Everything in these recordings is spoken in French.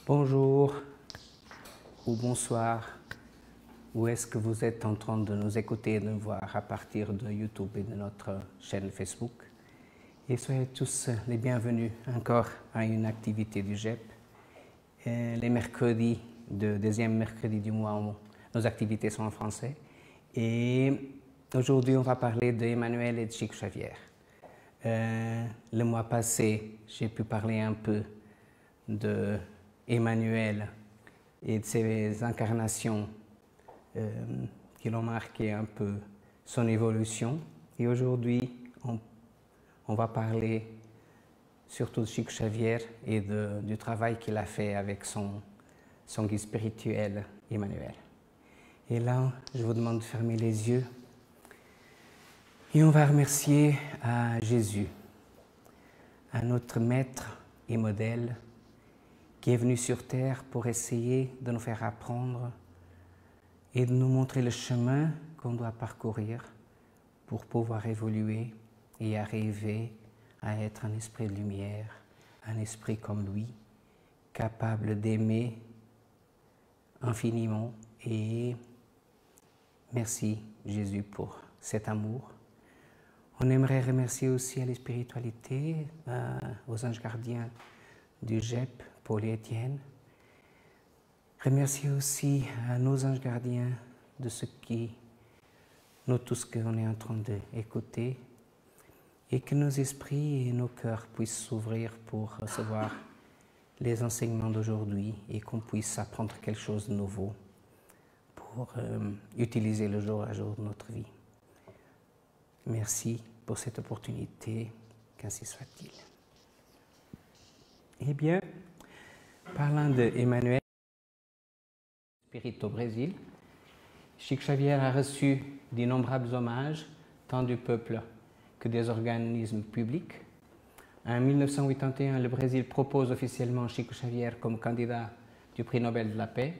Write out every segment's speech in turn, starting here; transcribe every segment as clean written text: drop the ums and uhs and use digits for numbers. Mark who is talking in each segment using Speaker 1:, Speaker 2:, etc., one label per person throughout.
Speaker 1: Bonjour ou bonsoir, où est-ce que vous êtes en train de nous écouter et de nous voir à partir de YouTube et de notre chaîne Facebook. Et soyez tous les bienvenus encore à une activité du GEP. Les mercredis, le deuxième mercredi du mois, nos activités sont en français. Et aujourd'hui, on va parler d'Emmanuel et de Chico Xavier. Le mois passé, j'ai pu parler un peu de Emmanuel et de ses incarnations qui l'ont marqué un peu son évolution. Et aujourd'hui, on va parler surtout de Chico Xavier et du travail qu'il a fait avec son guide spirituel, Emmanuel. Et là, je vous demande de fermer les yeux et on va remercier à Jésus, à notre maître et modèle, qui est venu sur terre pour essayer de nous faire apprendre et de nous montrer le chemin qu'on doit parcourir pour pouvoir évoluer et arriver à être un esprit de lumière, un esprit comme lui, capable d'aimer infiniment. Et merci Jésus pour cet amour. On aimerait remercier aussi à la spiritualité, aux anges gardiens du GEP, Paul et Étienne. Remercier aussi à nos anges gardiens de ce qui, nous tous qu'on est en train d'écouter, et que nos esprits et nos cœurs puissent s'ouvrir pour recevoir les enseignements d'aujourd'hui et qu'on puisse apprendre quelque chose de nouveau pour utiliser le jour à jour de notre vie. Merci pour cette opportunité, qu'ainsi soit-il. Eh bien, parlant d'Emmanuel, spirit au Brésil, Chico Xavier a reçu d'innombrables hommages, tant du peuple que des organismes publics. En 1981, le Brésil propose officiellement Chico Xavier comme candidat du prix Nobel de la paix.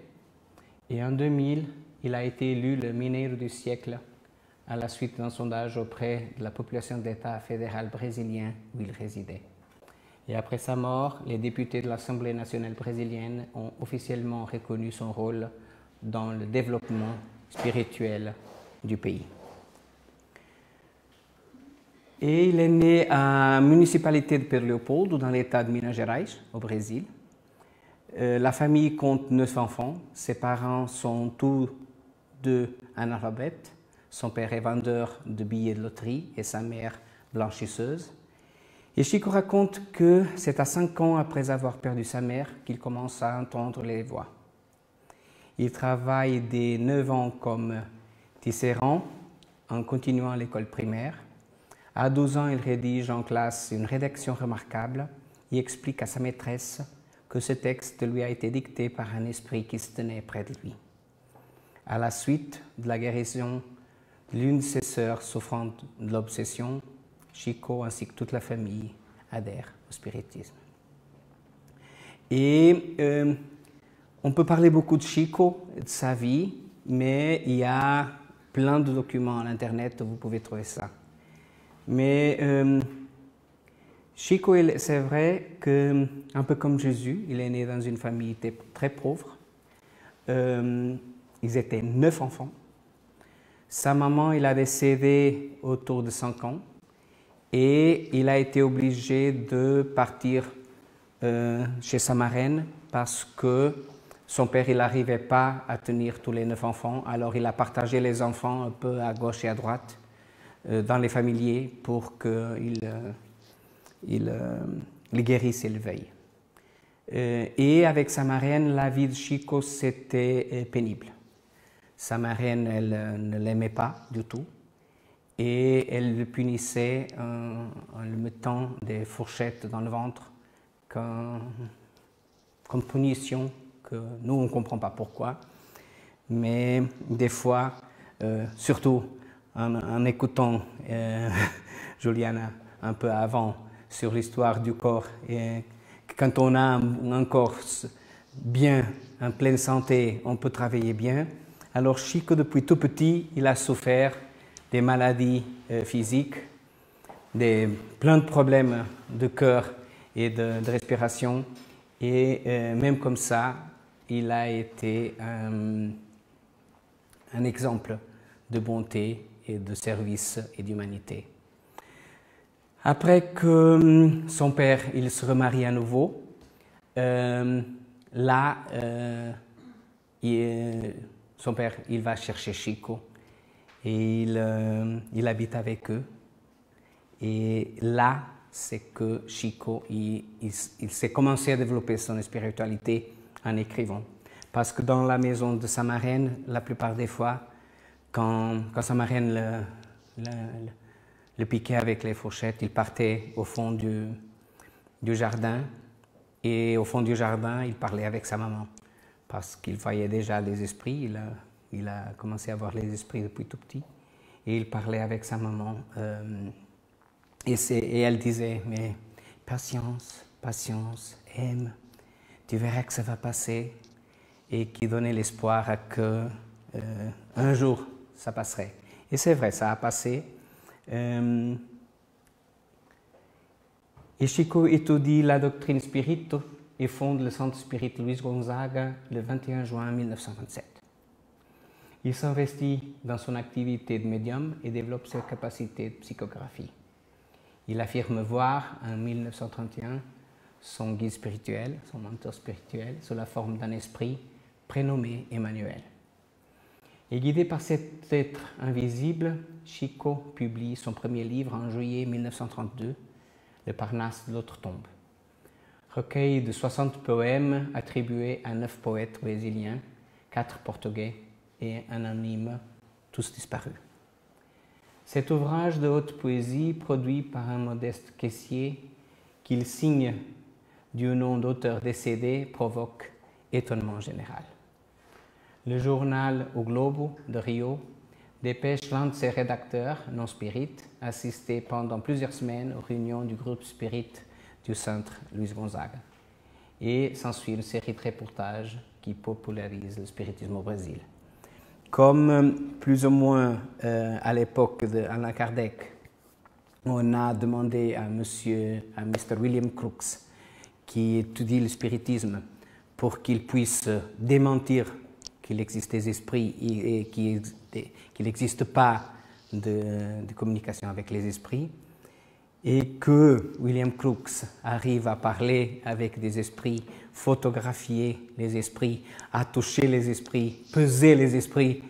Speaker 1: Et en 2000, il a été élu le Mineiro du siècle à la suite d'un sondage auprès de la population d'État fédéral brésilien où il résidait. Et après sa mort, les députés de l'Assemblée nationale brésilienne ont officiellement reconnu son rôle dans le développement spirituel du pays. Et il est né à la municipalité de Pedro Leopoldo, dans l'état de Minas Gerais, au Brésil. La famille compte 9 enfants. Ses parents sont tous deux analphabètes. Son père est vendeur de billets de loterie et sa mère blanchisseuse. Et Chico raconte que c'est à 5 ans après avoir perdu sa mère qu'il commence à entendre les voix. Il travaille dès 9 ans comme tisserand en continuant l'école primaire. À 12 ans, il rédige en classe une rédaction remarquable et explique à sa maîtresse que ce texte lui a été dicté par un esprit qui se tenait près de lui. À la suite de la guérison de l'une de ses sœurs souffrant de l'obsession, Chico ainsi que toute la famille adhèrent au spiritisme. Et on peut parler beaucoup de Chico, de sa vie, mais il y a plein de documents à l'internet où vous pouvez trouver ça. Mais Chico, c'est vrai que, un peu comme Jésus, il est né dans une famille très pauvre. Ils étaient 9 enfants. Sa maman, il a décédé autour de 5 ans. Et il a été obligé de partir chez sa marraine parce que son père, il n'arrivait pas à tenir tous les 9 enfants. Alors il a partagé les enfants un peu à gauche et à droite dans les familiers pour qu'ils les guérissent et le veillent. Et avec sa marraine, la vie de Chico, c'était pénible. Sa marraine, elle ne l'aimait pas du tout. Et elle le punissait en lui mettant des fourchettes dans le ventre comme punition, que nous on ne comprend pas pourquoi. Mais des fois, surtout en écoutant Juliana un peu avant sur l'histoire du corps, et quand on a un corps bien, en pleine santé, on peut travailler bien. Alors Chico, depuis tout petit, il a souffert des maladies physiques, plein de problèmes de cœur et de respiration. Et même comme ça, il a été un exemple de bonté et de service et d'humanité. Après que son père il se remarie à nouveau, son père il va chercher Chico et il habite avec eux. Et là, c'est que Chico il s'est commencé à développer son spiritualité en écrivant. Parce que dans la maison de sa marraine, la plupart des fois, quand sa marraine le piquait avec les fourchettes, il partait au fond du jardin. Et au fond du jardin, il parlait avec sa maman. Parce qu'il voyait déjà les esprits. Il a commencé à voir les esprits depuis tout petit. Et il parlait avec sa maman. Et elle disait, mais patience, patience, aime. Tu verras que ça va passer. Et qui donnait l'espoir à que un jour, ça passerait. Et c'est vrai, ça a passé. Et Chico étudie la doctrine spirit et fonde le centre spirit Luis Gonzaga le 21 juin 1927. Il s'investit dans son activité de médium et développe ses capacités de psychographie. Il affirme voir en 1931 son guide spirituel, son mentor spirituel, sous la forme d'un esprit prénommé Emmanuel. Et guidé par cet être invisible, Chico publie son premier livre en juillet 1932, Le Parnasse de l'autre tombe. Recueil de 60 poèmes attribués à 9 poètes brésiliens, 4 portugais et un anonyme, tous disparus. Cet ouvrage de haute poésie, produit par un modeste caissier qu'il signe du nom d'auteur décédé, provoque étonnement général. Le journal O Globo de Rio dépêche l'un de ses rédacteurs, non spirit, assister pendant plusieurs semaines aux réunions du groupe spirit du centre Luis Gonzaga. Et s'ensuit une série de reportages qui popularisent le spiritisme au Brésil. Comme plus ou moins à l'époque d'Allan Kardec, on a demandé à Mr. William Crookes, qui étudie le spiritisme, pour qu'il puisse démentir qu'il existe des esprits et qu'il n'existe pas de communication avec les esprits, et que William Crookes arrive à parler avec des esprits, photographier les esprits, à toucher les esprits, peser les esprits,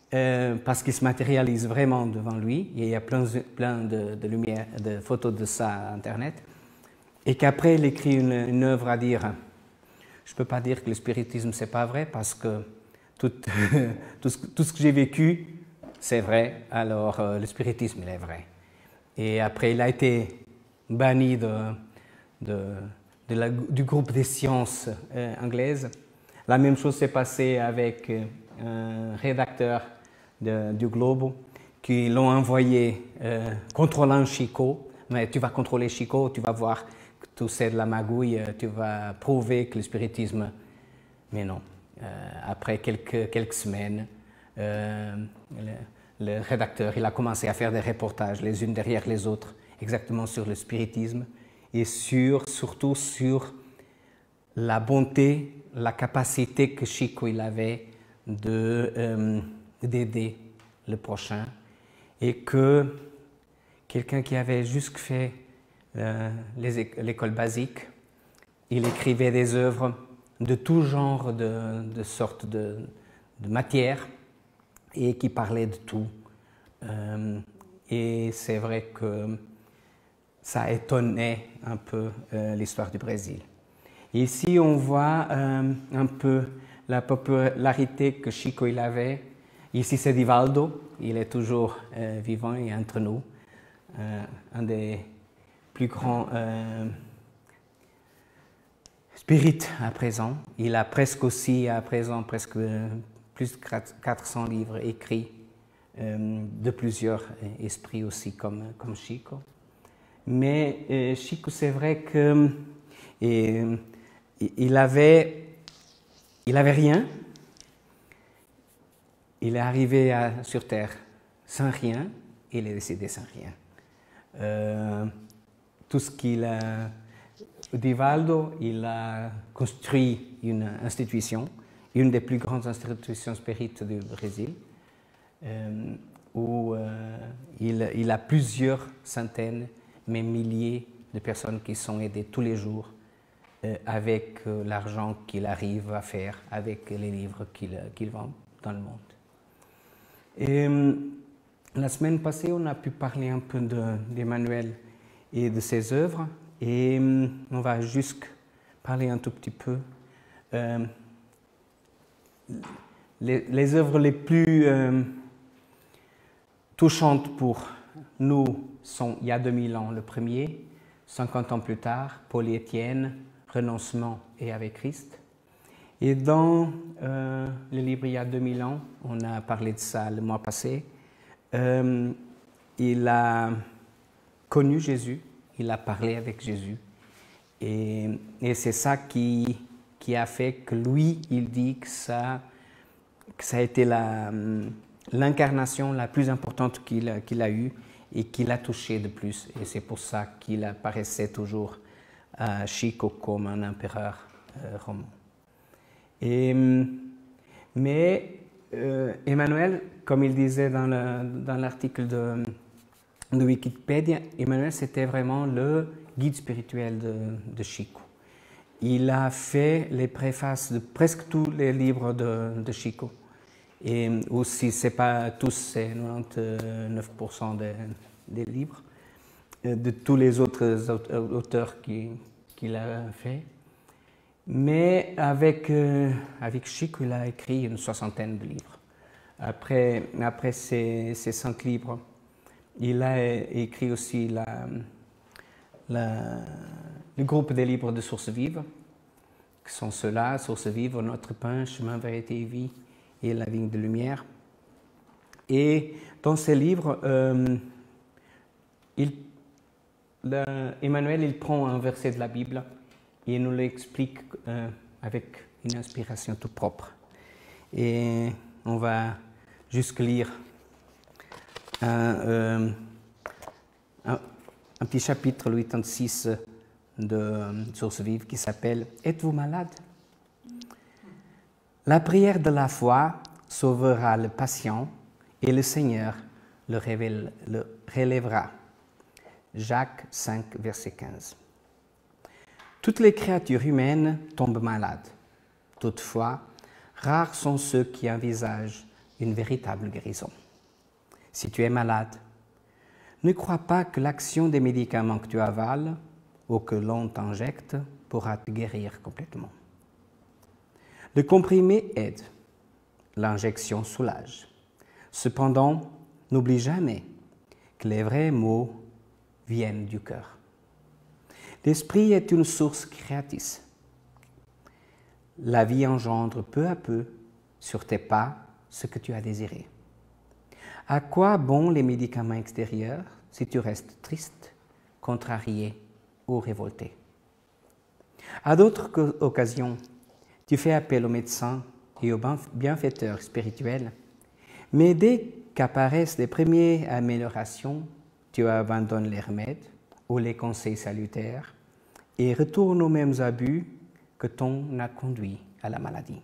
Speaker 1: parce qu'ils se matérialisent vraiment devant lui. Il y a plein de lumière, de photos de ça à Internet. Et qu'après, il écrit une œuvre à dire, je ne peux pas dire que le spiritisme, ce n'est pas vrai, parce que tout ce que j'ai vécu, c'est vrai, alors le spiritisme, il est vrai. Et après, il a été banni du groupe des sciences anglaises. La même chose s'est passée avec un rédacteur du Globo qui l'ont envoyé contrôlant Chico. Mais tu vas contrôler Chico, tu vas voir que tout c'est de la magouille, tu vas prouver que le spiritisme... Mais non. Après quelques semaines, le rédacteur il a commencé à faire des reportages les unes derrière les autres, exactement sur le spiritisme et surtout sur la bonté, la capacité que Chico il avait d'aider le prochain, et que quelqu'un qui avait juste fait l'école basique, il écrivait des œuvres de tout genre, de sortes de matière, et qui parlait de tout. Et c'est vrai que ça étonnait un peu l'histoire du Brésil. Et ici, on voit un peu la popularité que Chico il avait. Ici, c'est Divaldo, il est toujours vivant et entre nous, un des plus grands spirites à présent. Il a presque aussi, à présent, presque plus de 400 livres écrits de plusieurs esprits aussi, comme Chico. Mais Chico, c'est vrai que il avait rien. Il est arrivé sur Terre sans rien, il est décédé sans rien. Tout ce qu'il a... Divaldo, il a construit une institution, une des plus grandes institutions spirites du Brésil, où il a plusieurs centaines, mais milliers de personnes qui sont aidées tous les jours avec l'argent qu'il arrive à faire, avec les livres qu'il vend dans le monde. Et la semaine passée, on a pu parler un peu d'Emmanuel et de ses œuvres, et on va juste parler un tout petit peu. Les œuvres les plus touchantes pour nous sont il y a 2000 ans le premier, 50 ans plus tard, Paul et Étienne, Renoncement et Avec Christ. Et dans le livre il y a 2000 ans, on a parlé de ça le mois passé, il a connu Jésus, il a parlé avec Jésus. Et c'est ça qui a fait que lui, il dit que ça a été l'incarnation la plus importante qu'il a eue et qu'il a touché de plus. Et c'est pour ça qu'il apparaissait toujours à Chico comme un empereur romain. Mais Emmanuel, comme il disait dans l'article de Wikipédia, Emmanuel c'était vraiment le guide spirituel de Chico. Il a fait les préfaces de presque tous les livres de Chico. Et aussi, ce n'est pas tous, c'est 99% des livres, de tous les autres auteurs qu'il a fait. Mais avec Chico, il a écrit une soixantaine de livres. Après ces 5 livres, il a écrit aussi le groupe des livres de Sources Vives, qui sont ceux-là, Sources Vives, Notre Pain, Chemin, Vérité et Vie, et La Vigne de Lumière. Et dans ces livres, Emmanuel il prend un verset de la Bible et nous l'explique avec une inspiration toute propre. Et on va juste lire un petit chapitre, le 86 de Sources Vives, qui s'appelle « Êtes-vous malade ?» La prière de la foi sauvera le patient et le Seigneur le relèvera. Jacques 5, verset 15. Toutes les créatures humaines tombent malades. Toutefois, rares sont ceux qui envisagent une véritable guérison. Si tu es malade, ne crois pas que l'action des médicaments que tu avales ou que l'on t'injecte pourra te guérir complètement. Le comprimé aide, l'injection soulage. Cependant, n'oublie jamais que les vrais mots viennent du cœur. L'esprit est une source créatrice. La vie engendre peu à peu sur tes pas ce que tu as désiré. À quoi bon les médicaments extérieurs si tu restes triste, contrarié ou révolté? À d'autres occasions, tu fais appel aux médecins et aux bienfaiteurs spirituels, mais dès qu'apparaissent les premières améliorations, tu abandonnes les remèdes ou les conseils salutaires et retournes aux mêmes abus que t'ont conduit à la maladie.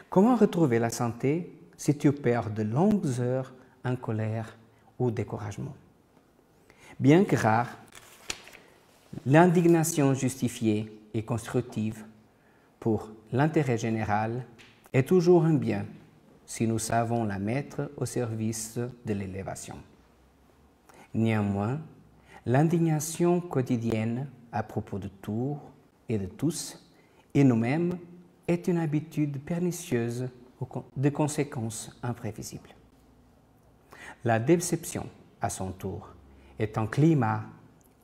Speaker 1: Comment retrouver la santé si tu perds de longues heures en colère ou découragement? Bien que rare, l'indignation justifiée et constructive pour l'intérêt général est toujours un bien si nous savons la mettre au service de l'élévation. Néanmoins, l'indignation quotidienne à propos de tout et de tous et nous-mêmes est une habitude pernicieuse de conséquences imprévisibles. La déception, à son tour, est un climat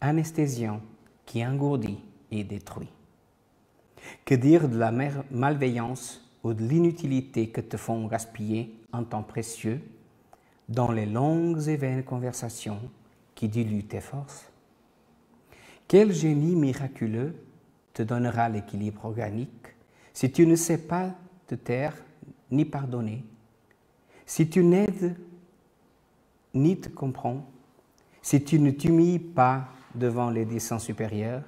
Speaker 1: anesthésiant qui engourdit et détruit. Que dire de la malveillance ou de l'inutilité que te font gaspiller un temps précieux dans les longues et vaines conversations qui diluent tes forces? Quel génie miraculeux te donnera l'équilibre organique si tu ne sais pas te taire ni pardonner, si tu n'aides ni te comprends, si tu ne t'humilles pas devant les desseins supérieurs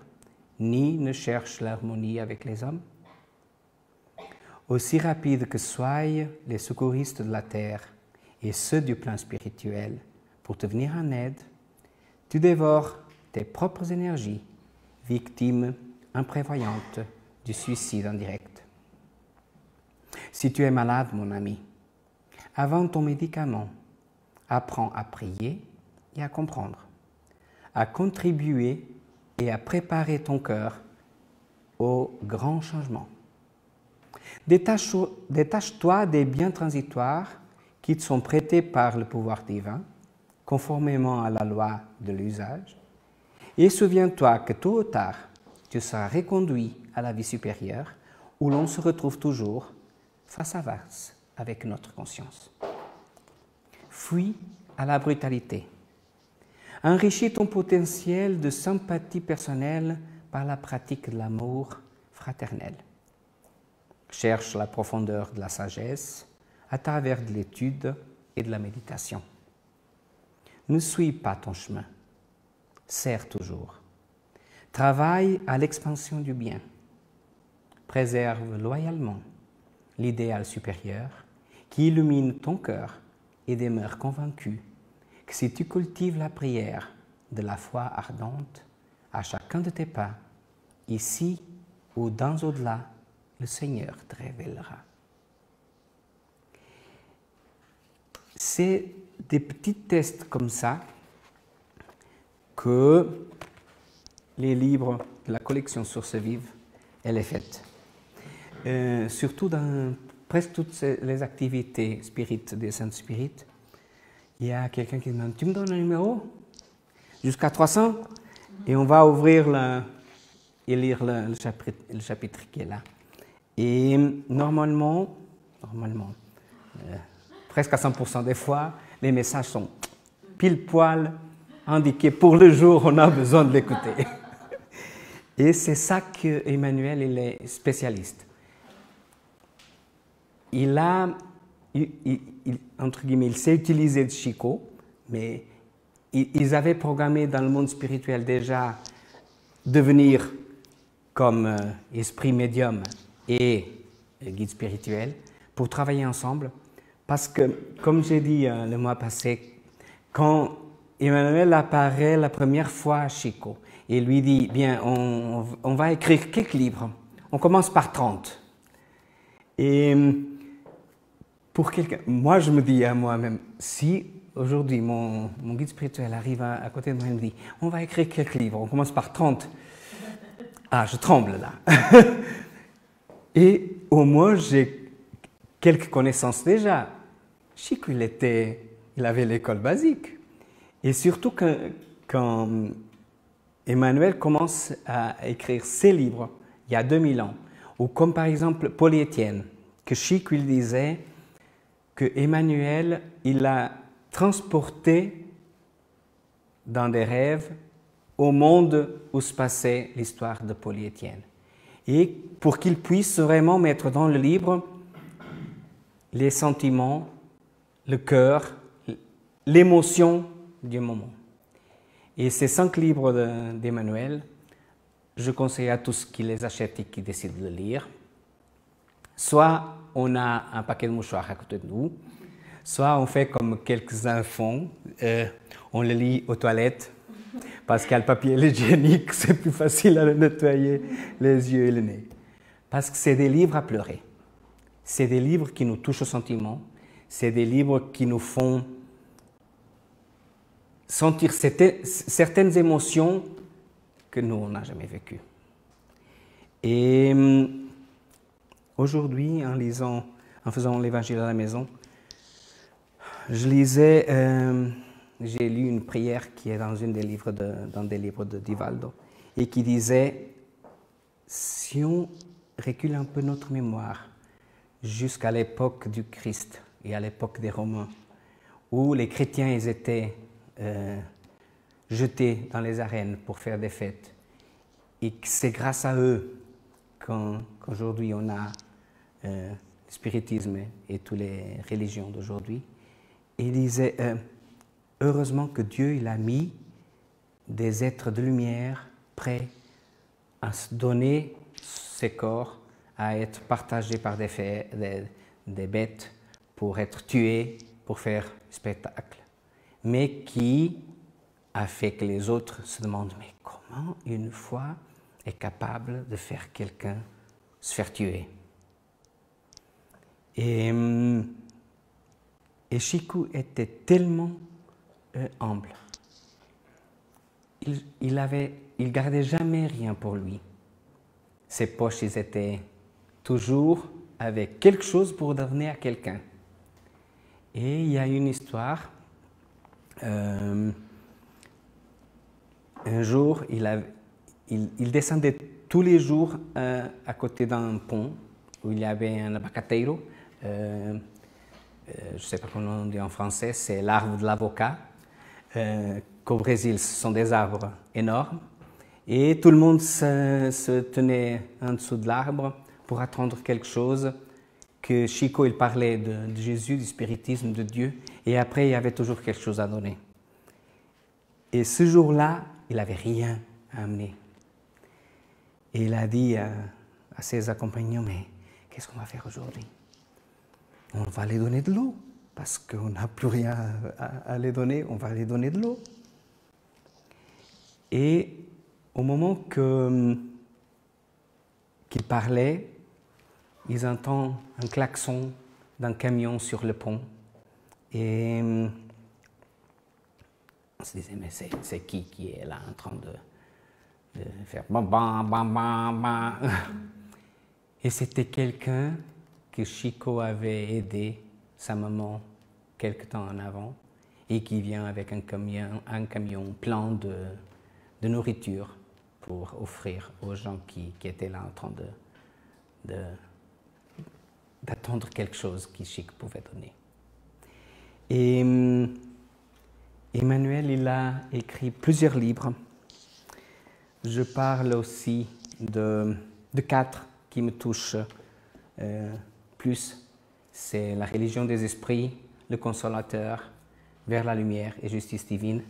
Speaker 1: ni ne cherche l'harmonie avec les hommes? Aussi rapides que soient les secouristes de la terre et ceux du plan spirituel pour te venir en aide, tu dévores tes propres énergies, victime imprévoyante du suicide indirect. Si tu es malade, mon ami, avant ton médicament, apprends à prier et à comprendre, à contribuer et à préparer ton cœur au grand changement. Détache-toi des biens transitoires qui te sont prêtés par le pouvoir divin, conformément à la loi de l'usage, et souviens-toi que tôt ou tard, tu seras reconduit à la vie supérieure, où l'on se retrouve toujours face à face avec notre conscience. Fuis à la brutalité. Enrichis ton potentiel de sympathie personnelle par la pratique de l'amour fraternel. Cherche la profondeur de la sagesse à travers de l'étude et de la méditation. Ne suis pas ton chemin. Sers toujours. Travaille à l'expansion du bien. Préserve loyalement l'idéal supérieur qui illumine ton cœur et demeure convaincu que si tu cultives la prière de la foi ardente à chacun de tes pas, ici ou dans au-delà, le Seigneur te révélera. C'est des petits tests comme ça que les livres de la collection Sources Vives, elle est faite. Surtout dans presque toutes les activités spirites des Saintes Spirites, il y a quelqu'un qui demande « Tu me donnes un numéro jusqu'à 300 ?» et on va ouvrir et lire le chapitre qui est là. Et normalement presque à 100% des fois, les messages sont pile poil indiqués pour le jour où on a besoin de l'écouter. Et c'est ça qu'Emmanuel il est spécialiste. Entre guillemets, il sait utiliser le Chico, mais ils avaient programmé dans le monde spirituel déjà devenir comme esprit médium et guide spirituel pour travailler ensemble. Parce que, comme j'ai dit le mois passé, quand Emmanuel apparaît la première fois à Chico, et lui dit, bien, on va écrire quelques livres, on commence par 30. Et pour quelqu'un, moi je me dis à moi-même, si aujourd'hui mon guide spirituel arrive à côté de moi et me dit, on va écrire quelques livres, on commence par 30, ah, je tremble là. Et au moins j'ai quelques connaissances déjà. Chico, il avait l'école basique. Et surtout quand Emmanuel commence à écrire ses livres, il y a 2000 ans, ou comme par exemple Paul Étienne, que Chico il disait que Emmanuel, il a transporté dans des rêves au monde où se passait l'histoire de Paul Étienne. Et pour qu'il puisse vraiment mettre dans le livre les sentiments, le cœur, l'émotion du moment. Et ces 5 livres d'Emmanuel, je conseille à tous qui les achètent et qui décident de le lire. Soit on a un paquet de mouchoirs à côté de nous, soit on fait comme quelques-uns font, on le lit aux toilettes, parce qu'il y a le papier hygiénique, c'est plus facile à le nettoyer les yeux et le nez. Parce que c'est des livres à pleurer. C'est des livres qui nous touchent aux sentiments, c'est des livres qui nous font sentir certaines émotions que nous, on n'a jamais vécues. Et aujourd'hui, en faisant l'évangile à la maison, j'ai lu une prière qui est dans des livres de Divaldo et qui disait, si on recule un peu notre mémoire jusqu'à l'époque du Christ et à l'époque des Romains, où les chrétiens ils étaient jetés dans les arènes pour faire des fêtes, et que c'est grâce à eux qu'aujourd'hui on a le spiritisme et toutes les religions d'aujourd'hui. Il disait, heureusement que Dieu il a mis des êtres de lumière prêts à se donner ses corps, à être partagés par des bêtes pour être tués, pour faire spectacle. Mais qui a fait que les autres se demandent « mais comment une foi est capable de faire quelqu'un se faire tuer ?» Et Chico était tellement humble. Il gardait jamais rien pour lui. Ses poches, ils étaient toujours avec quelque chose pour donner à quelqu'un. Et il y a une histoire. Un jour, il descendait tous les jours à côté d'un pont où il y avait un abacateiro. Je ne sais pas comment on dit en français, c'est l'arbre de l'avocat. Qu'au Brésil, ce sont des arbres énormes. Et tout le monde se tenait en dessous de l'arbre pour attendre quelque chose. Que Chico, il parlait de Jésus, du spiritisme, de Dieu. Et après, il y avait toujours quelque chose à donner. Et ce jour-là, il n'avait rien à amener. Et il a dit à ses compagnons, mais qu'est-ce qu'on va faire aujourd'hui? On va les donner de l'eau, parce qu'on n'a plus rien à les donner, on va les donner de l'eau. Et au moment qu'il parlait, ils entendent un klaxon d'un camion sur le pont. Et on se disait, mais c'est qui est là en train de faire bam, bam, bam, bam, bam. Et c'était quelqu'un que Chico avait aidé sa maman quelque temps en avant et qui vient avec un camion plein de nourriture pour offrir aux gens qui étaient là en train d'attendre quelque chose que Chico pouvait donner. Et Emmanuel, il a écrit plusieurs livres. Je parle aussi de 4 qui me touchent plus. C'est La religion des esprits, Le Consolateur, Vers la lumière et Justice divine.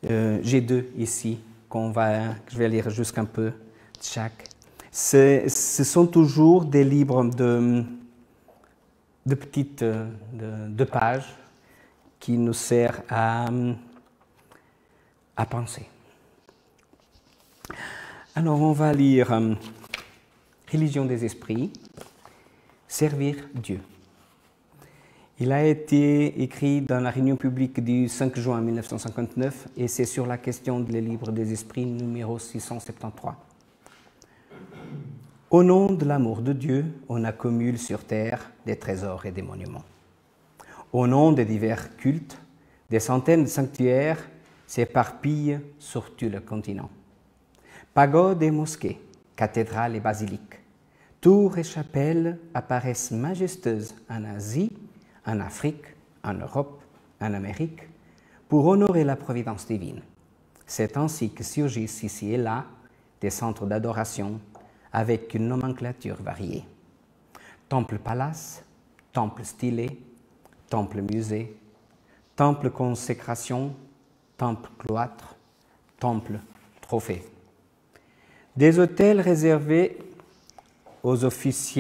Speaker 1: J'ai 2 ici que je vais lire jusqu'un peu de chaque. Ce sont toujours des livres de petites pages qui nous servent à penser. Alors on va lire Religion des esprits, Servir Dieu. Il a été écrit dans la réunion publique du 5 juin 1959 et c'est sur la question des livres des esprits numéro 673. Au nom de l'amour de Dieu, on accumule sur terre des trésors et des monuments. Au nom des divers cultes, des centaines de sanctuaires s'éparpillent sur tout le continent. Pagodes et mosquées, cathédrales et basiliques, tours et chapelles apparaissent majestueuses en Asie, en Afrique, en Europe, en Amérique, pour honorer la providence divine. C'est ainsi que surgissent ici et là des centres d'adoration avec une nomenclature variée. Temple-palace, temple-stylé, temple-musée, temple-consécration, temple-cloître, temple-trophée. Des hôtels réservés aux offices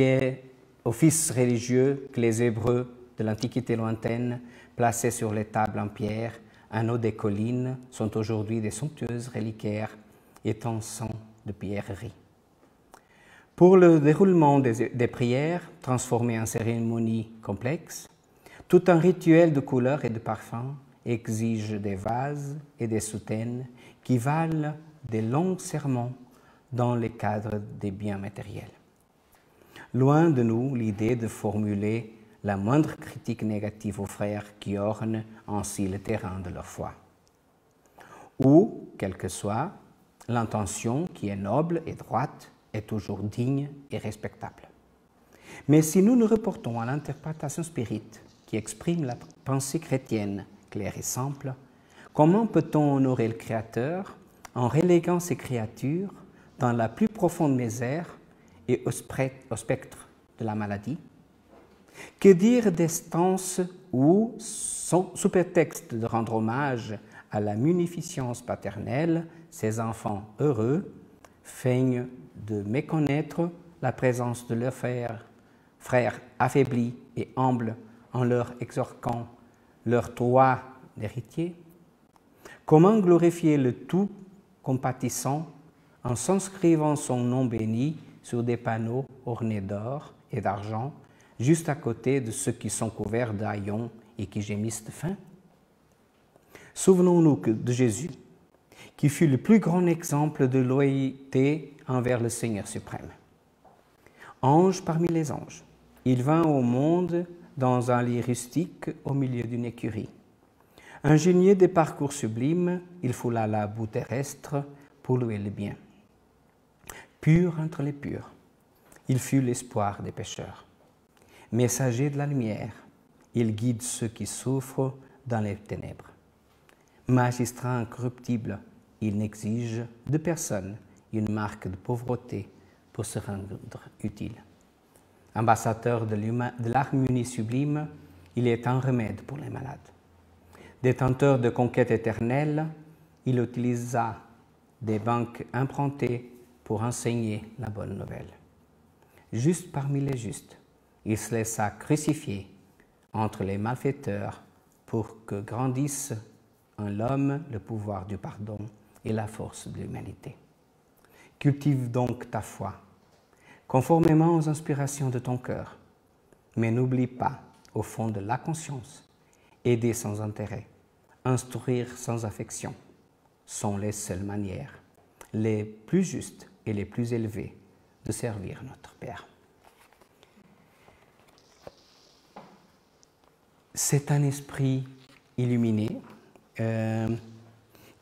Speaker 1: religieux que les Hébreux de l'Antiquité lointaine placés sur les tables en pierre, en haut des collines, sont aujourd'hui des somptueuses reliquaires étançant de pierreries. Pour le déroulement des prières, transformées en cérémonies complexes, tout un rituel de couleurs et de parfums exige des vases et des soutaines qui valent des longs sermons dans le cadre des biens matériels. Loin de nous l'idée de formuler la moindre critique négative aux frères qui ornent ainsi le terrain de leur foi. Ou, quelle que soit, l'intention qui est noble et droite est toujours digne et respectable. Mais si nous nous reportons à l'interprétation spirite qui exprime la pensée chrétienne claire et simple, comment peut-on honorer le Créateur en reléguant ses créatures dans la plus profonde misère et au spectre de la maladie? Que dire des stances où, sous prétexte de rendre hommage à la munificence paternelle, ces enfants heureux feignent de méconnaître la présence de leurs frères affaiblis et humbles en leur exorquant leur droit d'héritier? Comment glorifier le tout compatissant en s'inscrivant son nom béni sur des panneaux ornés d'or et d'argent, juste à côté de ceux qui sont couverts d'haillons et qui gémissent de faim? Souvenons-nous de Jésus, qui fut le plus grand exemple de loyauté envers le Seigneur suprême. Ange parmi les anges, il vint au monde dans un lit rustique au milieu d'une écurie. Ingénieux des parcours sublimes, il foula la boue terrestre pour louer le bien. Pur entre les purs, il fut l'espoir des pécheurs. Messager de la lumière, il guide ceux qui souffrent dans les ténèbres. Magistrat incorruptible, il n'exige de personne une marque de pauvreté pour se rendre utile. Ambassadeur de l'harmonie sublime, il est un remède pour les malades. Détenteur de conquêtes éternelles, il utilisa des banques empruntées pour enseigner la bonne nouvelle. Juste parmi les justes, il se laissa crucifier entre les malfaiteurs pour que grandisse en l'homme le pouvoir du pardon et la force de l'humanité. Cultive donc ta foi, conformément aux inspirations de ton cœur, mais n'oublie pas, au fond de la conscience, aider sans intérêt, instruire sans affection, sont les seules manières, les plus justes et les plus élevées de servir notre Père. C'est un esprit illuminé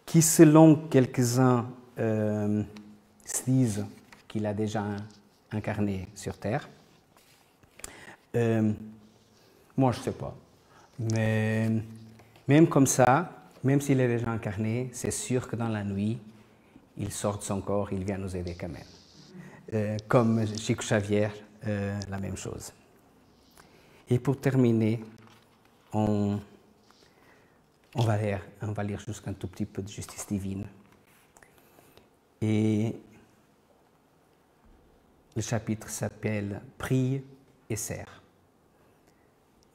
Speaker 1: qui, selon quelques-uns, se disent qu'il a déjà incarné sur Terre. Moi, je ne sais pas. Mais même comme ça, même s'il est déjà incarné, c'est sûr que dans la nuit, il sort de son corps, il vient nous aider quand même. Comme Chico Xavier, la même chose. Et pour terminer, on va lire jusqu'un tout petit peu de justice divine. Et le chapitre s'appelle « Prie et sers »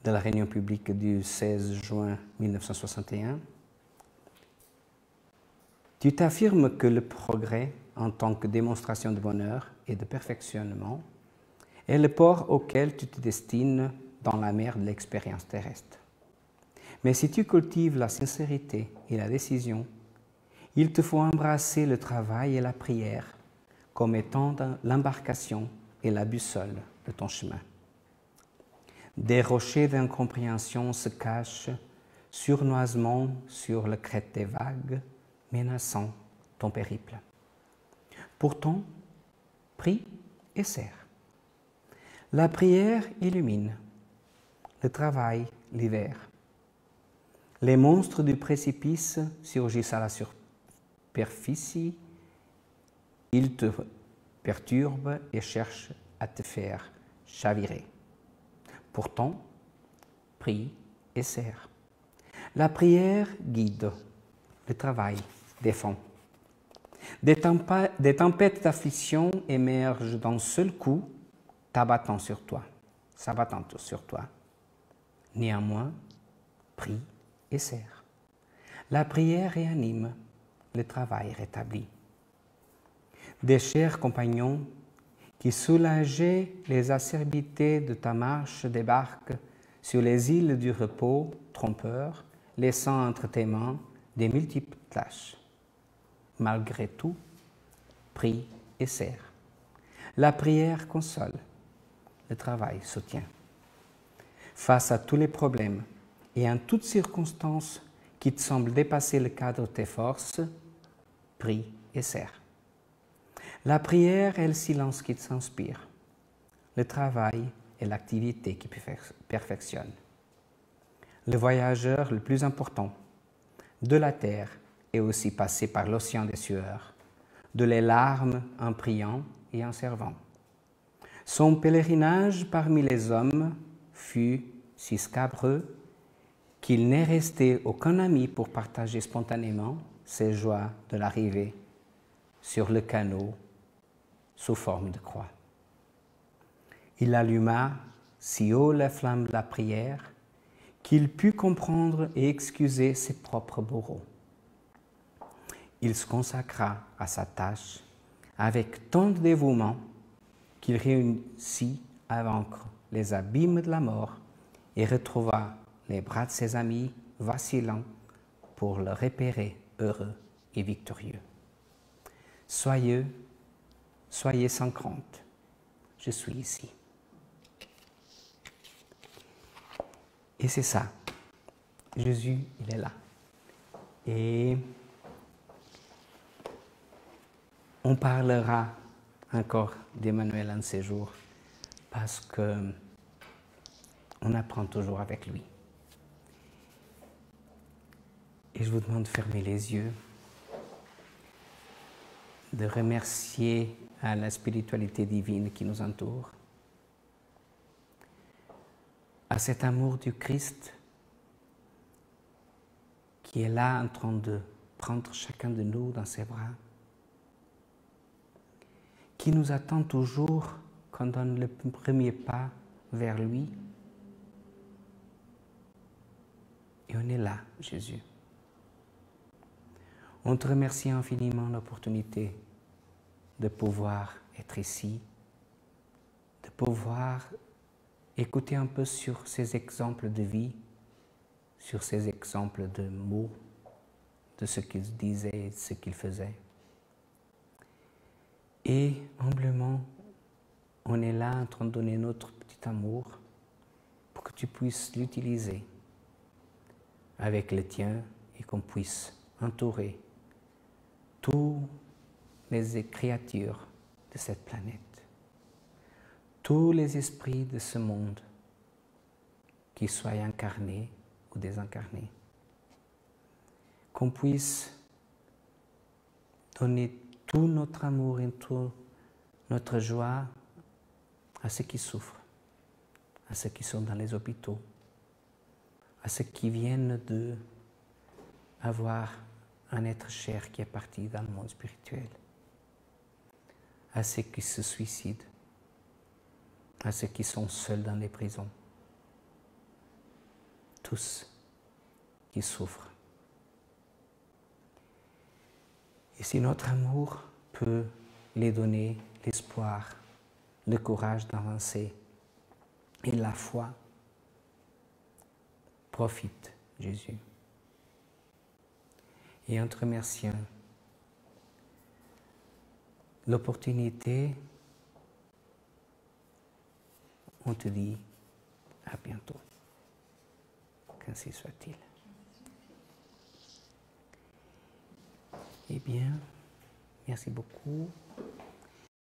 Speaker 1: de la réunion publique du 16 juin 1961. Tu t'affirmes que le progrès, en tant que démonstration de bonheur et de perfectionnement, est le port auquel tu te destines dans la mer de l'expérience terrestre. Mais si tu cultives la sincérité et la décision, il te faut embrasser le travail et la prière comme étant l'embarcation et la boussole de ton chemin. Des rochers d'incompréhension se cachent sournoisement sur le crête des vagues, menaçant ton périple. Pourtant, prie et sers. La prière illumine, le travail libère. Les monstres du précipice surgissent à la superficie, ils te perturbent et cherchent à te faire chavirer. Pourtant, prie et sers. La prière guide, le travail défend. Des tempêtes d'affliction émergent d'un seul coup, s'abattant sur toi. Néanmoins, prie et sers. La prière réanime, le travail rétablit. Des chers compagnons qui soulageaient les acerbités de ta marche débarquent sur les îles du repos, trompeur, laissant entre tes mains des multiples tâches. Malgré tout, prie et sers. La prière console, le travail soutient. Face à tous les problèmes et en toutes circonstances qui te semblent dépasser le cadre de tes forces, prie et sers. La prière est le silence qui t'inspire. Le travail est l'activité qui perfectionne. Le voyageur le plus important de la terre est aussi passé par l'océan des sueurs, de les larmes en priant et en servant. Son pèlerinage parmi les hommes fut si scabreux qu'il n'est resté aucun ami pour partager spontanément ses joies de l'arrivée sur le canot sous forme de croix. Il alluma si haut la flamme de la prière qu'il put comprendre et excuser ses propres bourreaux. Il se consacra à sa tâche avec tant de dévouement qu'il réussit à vaincre les abîmes de la mort et retrouva les bras de ses amis vacillants pour le repérer heureux et victorieux. Soyez sans crainte, je suis ici. Et c'est ça, Jésus, il est là. Et on parlera encore d'Emmanuel un de ces jours, parce qu'on apprend toujours avec lui. Et je vous demande de fermer les yeux, de remercier à la spiritualité divine qui nous entoure, à cet amour du Christ qui est là en train de prendre chacun de nous dans ses bras, qui nous attend toujours quand on donne le premier pas vers lui. Et on est là, Jésus. On te remercie infiniment l'opportunité de pouvoir être ici, de pouvoir écouter un peu sur ces exemples de vie, sur ces exemples de mots, de ce qu'ils disaient et de ce qu'ils faisaient. Et humblement, on est là en train de donner notre petit amour pour que tu puisses l'utiliser avec le tien et qu'on puisse entourer toutes les créatures de cette planète, tous les esprits de ce monde, qu'ils soient incarnés ou désincarnés, qu'on puisse donner tout notre amour et toute notre joie à ceux qui souffrent, à ceux qui sont dans les hôpitaux, à ceux qui viennent d'avoir un être cher qui est parti dans le monde spirituel, à ceux qui se suicident, à ceux qui sont seuls dans les prisons, tous qui souffrent. Et si notre amour peut les donner l'espoir, le courage d'avancer et la foi, profite, Jésus. Et en te remerciant l'opportunité, on te dit à bientôt. Qu'ainsi soit-il. Eh bien, merci beaucoup.